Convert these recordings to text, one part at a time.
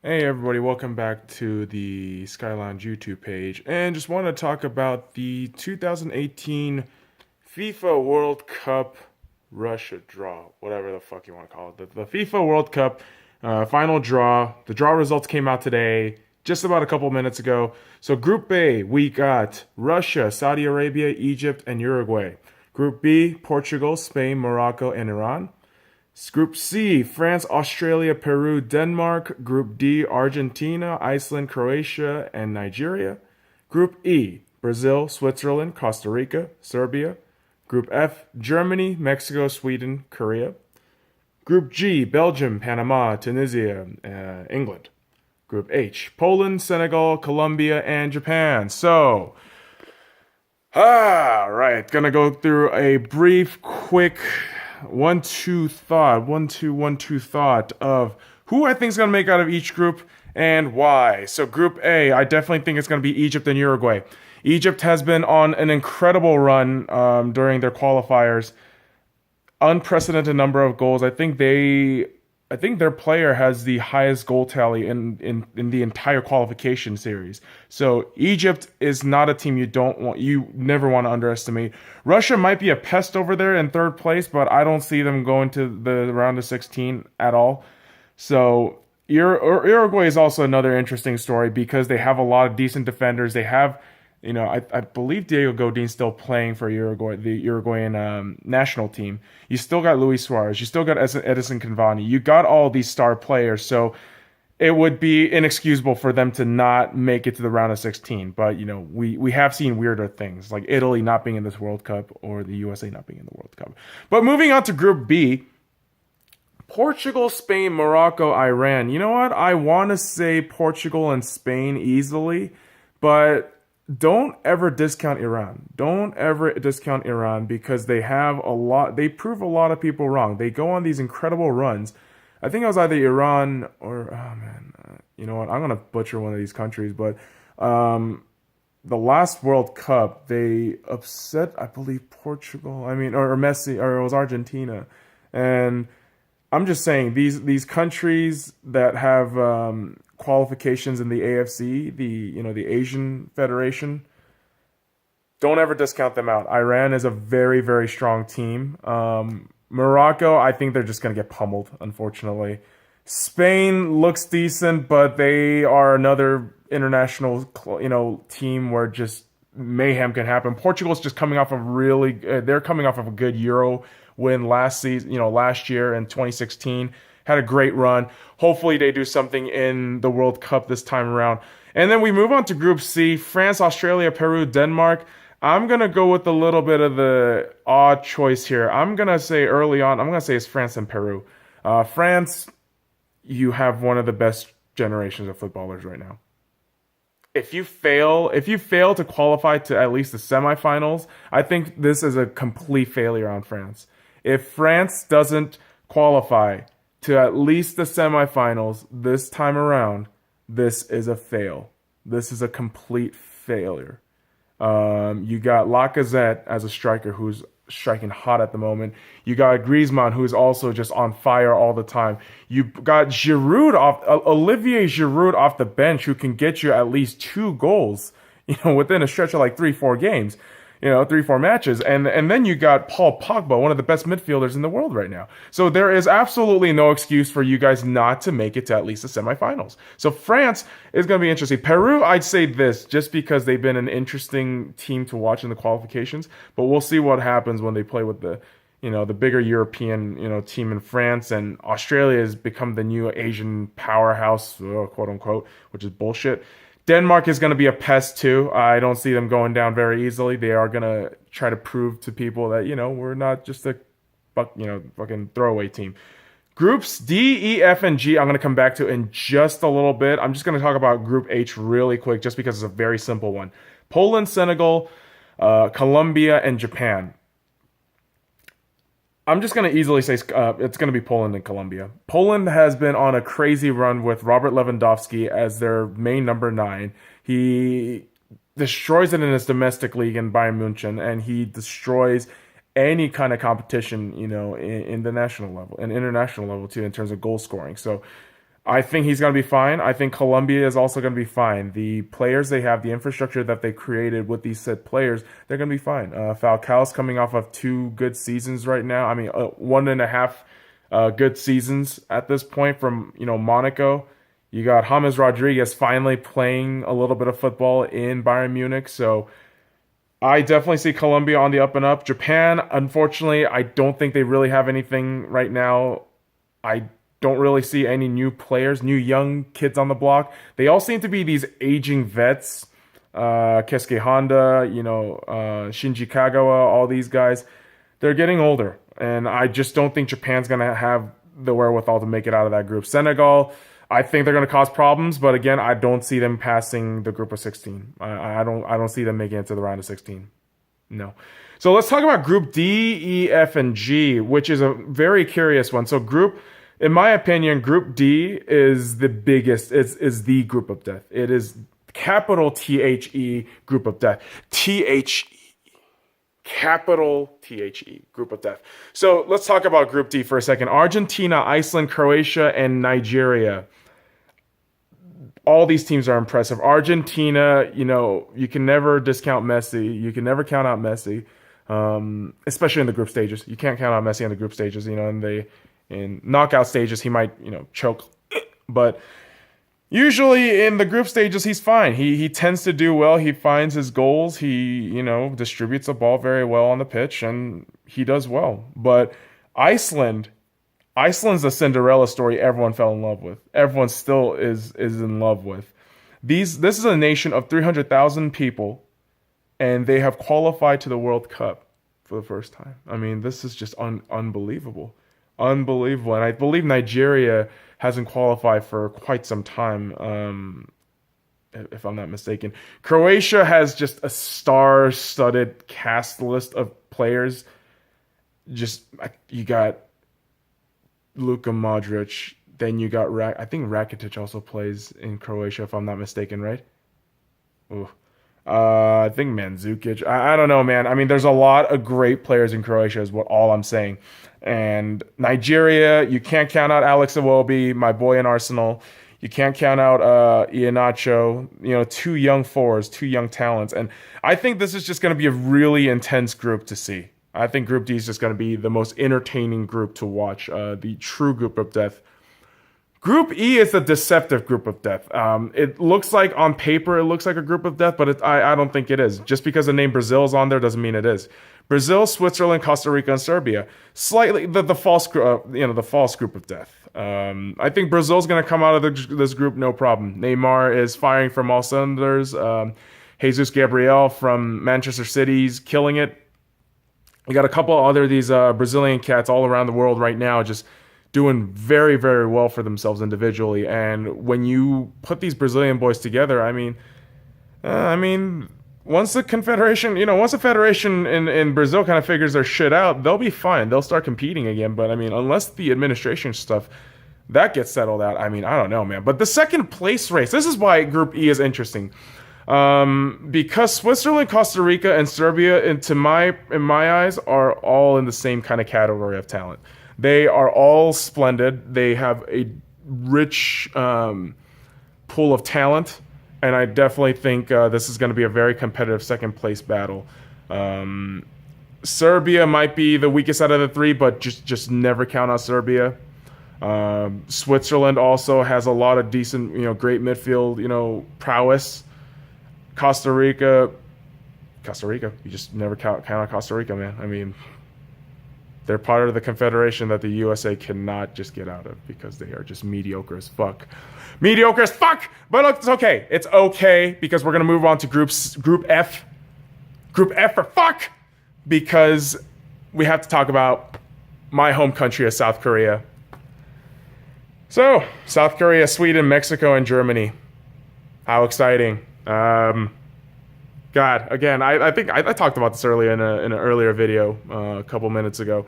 Hey everybody, welcome back to the S.C.Y YouTube page. And just want to talk about the 2018 FIFA World Cup Russia draw, whatever the fuck you want to call it. The FIFA World Cup final draw. The draw results came out today, just about a couple minutes ago. So Group A, we got Russia, Saudi Arabia, Egypt, and Uruguay. Group B, Portugal, Spain, Morocco, and Iran. Group C, France, Australia, Peru, Denmark. Group D, Argentina, Iceland, Croatia, and Nigeria. Group E, Brazil, Switzerland, Costa Rica, Serbia. Group F, Germany, Mexico, Sweden, Korea. Group G, Belgium, Panama, Tunisia, England. Group H, Poland, Senegal, Colombia, and Japan. So, right, gonna go through a brief, quick one two thought of who I think is going to make out of each group and why. So Group A, I definitely think it's going to be Egypt and Uruguay. Egypt has been on an incredible run during their qualifiers, unprecedented number of goals. I think their player has the highest goal tally in the entire qualification series. So Egypt is not a team you never want to underestimate. Russia might be a pest over there in third place, but I don't see them going to the round of 16 at all. So Uruguay is also another interesting story because they have a lot of decent defenders. They have, I believe Diego Godin's still playing for Uruguay, the Uruguayan national team. You still got Luis Suarez. You still got Edison Cavani. You got all these star players. So it would be inexcusable for them to not make it to the round of 16. But, we have seen weirder things like Italy not being in this World Cup or the USA not being in the World Cup. But moving on to Group B, Portugal, Spain, Morocco, Iran. You know what? I want to say Portugal and Spain easily, but don't ever discount Iran. Don't ever discount Iran because they prove a lot of people wrong. They go on these incredible runs. I think it was either Iran or, oh man, you know what? I'm going to butcher one of these countries, but the last World Cup, they upset, I believe, Portugal. I mean, or Messi, or it was Argentina. And I'm just saying these countries that have qualifications in the AFC, the Asian Federation, don't ever discount them out. Iran is a very very strong team. Morocco, I think they're just gonna get pummeled, unfortunately. Spain looks decent, but they are another international team where just mayhem can happen. Portugal's just coming off of they're coming off of a good Euro win last season, last year in 2016. Had a great run. Hopefully they do something in the World Cup this time around. And then we move on to Group C, France, Australia, Peru, Denmark. I'm going to go with a little bit of the odd choice here. I'm going to say early on, I'm going to say it's France and Peru. France, you have one of the best generations of footballers right now. If you fail to qualify to at least the semifinals, I think this is a complete failure on France. If France doesn't qualify to at least the semifinals this time around, this is a fail. This is a complete failure. You got Lacazette as a striker who's striking hot at the moment. You got Griezmann who's also just on fire all the time. You got Olivier Giroud off the bench who can get you at least 2 goals, within a stretch of like 3-4 games. 3-4 matches, and then you got Paul Pogba, one of the best midfielders in the world right now. So there is absolutely no excuse for you guys not to make it to at least the semifinals. So France is going to be interesting. Peru, I'd say this just because they've been an interesting team to watch in the qualifications, but we'll see what happens when they play with the bigger European, team in France. And Australia has become the new Asian powerhouse, quote unquote, which is bullshit. Denmark is going to be a pest too. I don't see them going down very easily. They are going to try to prove to people that, we're not just a fucking throwaway team. Groups D, E, F, and G, I'm going to come back to in just a little bit. I'm just going to talk about Group H really quick just because it's a very simple one. Poland, Senegal, Colombia, and Japan. I'm just going to easily say it's going to be Poland and Colombia. Poland has been on a crazy run with Robert Lewandowski as their main number 9. He destroys it in his domestic league in Bayern Munich, and he destroys any kind of competition, in the national level and international level too, in terms of goal scoring. So I think he's going to be fine. I think Colombia is also going to be fine. The players they have, the infrastructure that they created with these said players, they're going to be fine. Falcao's coming off of 2 good seasons right now. I mean, 1.5 good seasons at this point from, Monaco. You got James Rodriguez finally playing a little bit of football in Bayern Munich. So I definitely see Colombia on the up and up. Japan, unfortunately, I don't think they really have anything right now. I don't really see any new players, new young kids on the block. They all seem to be these aging vets. Keisuke Honda, Shinji Kagawa, all these guys. They're getting older. And I just don't think Japan's going to have the wherewithal to make it out of that group. Senegal, I think they're going to cause problems. But again, I don't see them passing the group of 16. I don't see them making it to the round of 16. No. So let's talk about Group D, E, F, and G, which is a very curious one. So in my opinion, Group D is the biggest, is the group of death. It is capital THE group of death. Capital THE group of death. So let's talk about Group D for a second. Argentina, Iceland, Croatia, and Nigeria. All these teams are impressive. Argentina, you can never discount Messi. You can never count out Messi, especially in the group stages. You can't count out Messi in the group stages. In knockout stages, he might, choke. But usually in the group stages, he's fine. He tends to do well. He finds his goals. He, distributes the ball very well on the pitch, and he does well. But Iceland's a Cinderella story everyone fell in love with. Everyone still is in love with. This is a nation of 300,000 people, and they have qualified to the World Cup for the first time. I mean, this is just unbelievable. Unbelievable. And I believe Nigeria hasn't qualified for quite some time, if I'm not mistaken. Croatia has just a star-studded cast list of players. You got Luka Modric, then you got I think Rakitic also plays in Croatia, if I'm not mistaken, right? Ooh. I think Mandzukic. I don't know, man. I mean, there's a lot of great players in Croatia is all I'm saying. And Nigeria, you can't count out Alex Iwobi, my boy in Arsenal. You can't count out Iheanacho. 2 young forwards, 2 young talents. And I think this is just going to be a really intense group to see. I think Group D is just going to be the most entertaining group to watch, the true group of death. Group E is a deceptive group of death. It looks like on paper it looks like a group of death, but I don't think it is. Just because the name Brazil is on there doesn't mean it is. Brazil, Switzerland, Costa Rica, and Serbia. Slightly the false group of death. I think Brazil's going to come out of this group no problem. Neymar is firing from all cylinders. Jesus Gabriel from Manchester City's killing it. You got a couple other these Brazilian cats all around the world right now just doing very, very well for themselves individually. And when you put these Brazilian boys together, I mean, once the federation in Brazil kind of figures their shit out, they'll be fine. They'll start competing again. But I mean, unless the administration stuff that gets settled out, I mean, I don't know, man. But the second place race, this is why Group E is interesting. Because Switzerland, Costa Rica, and Serbia, in my eyes, are all in the same kind of category of talent. They are all splendid. They have a rich pool of talent, and I definitely think this is going to be a very competitive second place battle. Serbia might be the weakest out of the 3, but just never count out Serbia. Switzerland also has a lot of decent, great midfield, prowess. Costa Rica, you just never count out Costa Rica, man. I mean, they're part of the confederation that the USA cannot just get out of because they are just mediocre as fuck. Mediocre as fuck! But look, it's okay. It's okay because we're going to move on to Group F. Group F for fuck! Because we have to talk about my home country of South Korea. So, South Korea, Sweden, Mexico, and Germany. How exciting. God, again, I think I talked about this earlier in an earlier video a couple minutes ago.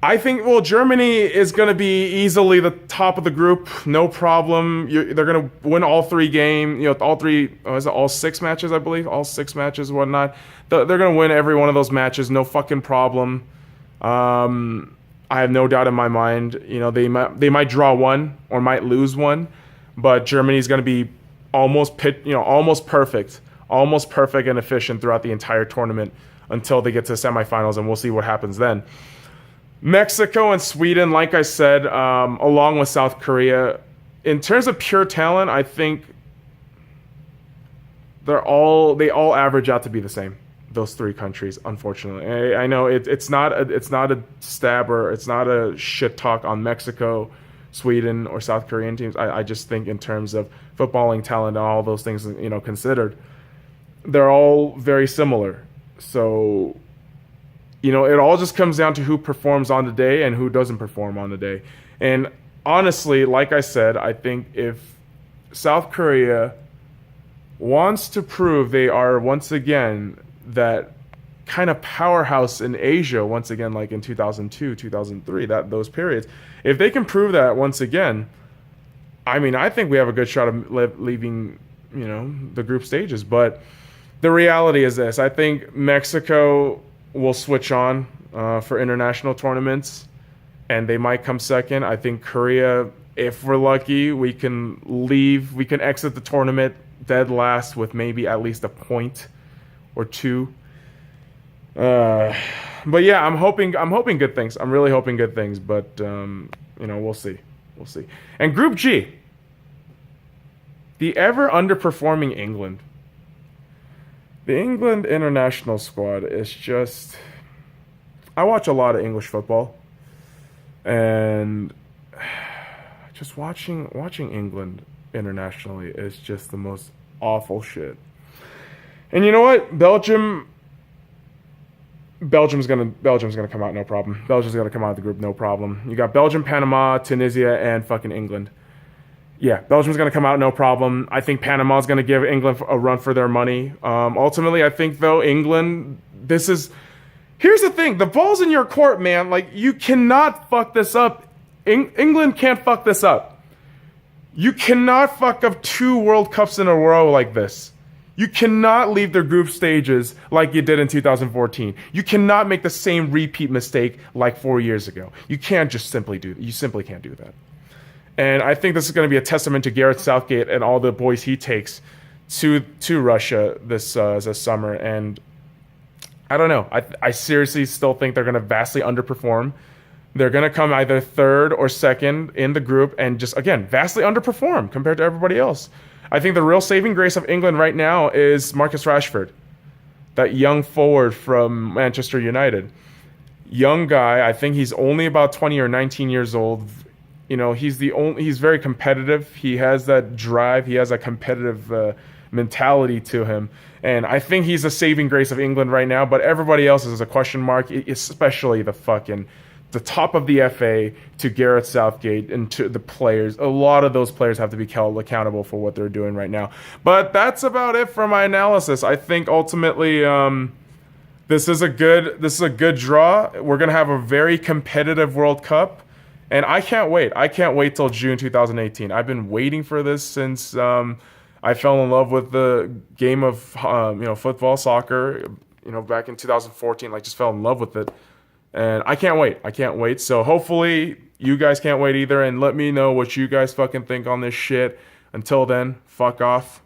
I think, Germany is going to be easily the top of the group, no problem. They're going to win all 3 games, all 6 matches, I believe, all 6 matches, whatnot. They're going to win every one of those matches, no fucking problem. I have no doubt in my mind, they might draw one or might lose one, but Germany's going to be almost perfect, and efficient throughout the entire tournament until they get to the semifinals, and we'll see what happens then. Mexico and Sweden, like I said, along with South Korea, in terms of pure talent, I think they all average out to be the same. Those three countries, unfortunately. I know it's not a stab or it's not a shit talk on Mexico, Sweden, or South Korean teams. I just think in terms of footballing talent and all those things, considered, they're all very similar. So, it all just comes down to who performs on the day and who doesn't perform on the day. And honestly, like I said, I think if South Korea wants to prove they are once again that kind of powerhouse in Asia, once again, like in 2002, 2003, those periods, if they can prove that once again, I think we have a good shot of leaving, the group stages. But the reality is this: I think Mexico will switch on for international tournaments, and they might come second. I think Korea, if we're lucky, we can exit the tournament dead last with maybe at least a point or two. But yeah, I'm hoping good things. I'm really hoping good things, but we'll see. And Group G, the ever underperforming England. The England international squad is just... I watch a lot of English football, and just watching England internationally is just the most awful shit. And you know what? Belgium's gonna come out no problem. Belgium's gonna come out of the group no problem. You got Belgium, Panama, Tunisia, and fucking England. Yeah, Belgium's gonna come out no problem. I think Panama's gonna give England a run for their money. Ultimately, I think though England, here's the thing: the ball's in your court, man. Like, you cannot fuck this up. England can't fuck this up. You cannot fuck up 2 World Cups in a row like this. You cannot leave their group stages like you did in 2014. You cannot make the same repeat mistake like 4 years ago. You can't just simply can't do that. And I think this is going to be a testament to Gareth Southgate and all the boys he takes to Russia this summer. And I don't know. I seriously still think they're going to vastly underperform. They're going to come either third or second in the group and just, again, vastly underperform compared to everybody else. I think the real saving grace of England right now is Marcus Rashford, that young forward from Manchester United. Young guy. I think he's only about 20 or 19 years old. He's very competitive. He has that drive. He has a competitive mentality to him. And I think he's a saving grace of England right now, but everybody else is a question mark, especially the top of the FA to Gareth Southgate and to the players. A lot of those players have to be held accountable for what they're doing right now. But that's about it for my analysis. I think ultimately this is a good draw. We're going to have a very competitive World Cup, and I can't wait. I can't wait till June 2018. I've been waiting for this since I fell in love with the game of football, soccer, back in 2014. Just fell in love with it. And I can't wait. So hopefully you guys can't wait either. And let me know what you guys fucking think on this shit. Until then, fuck off.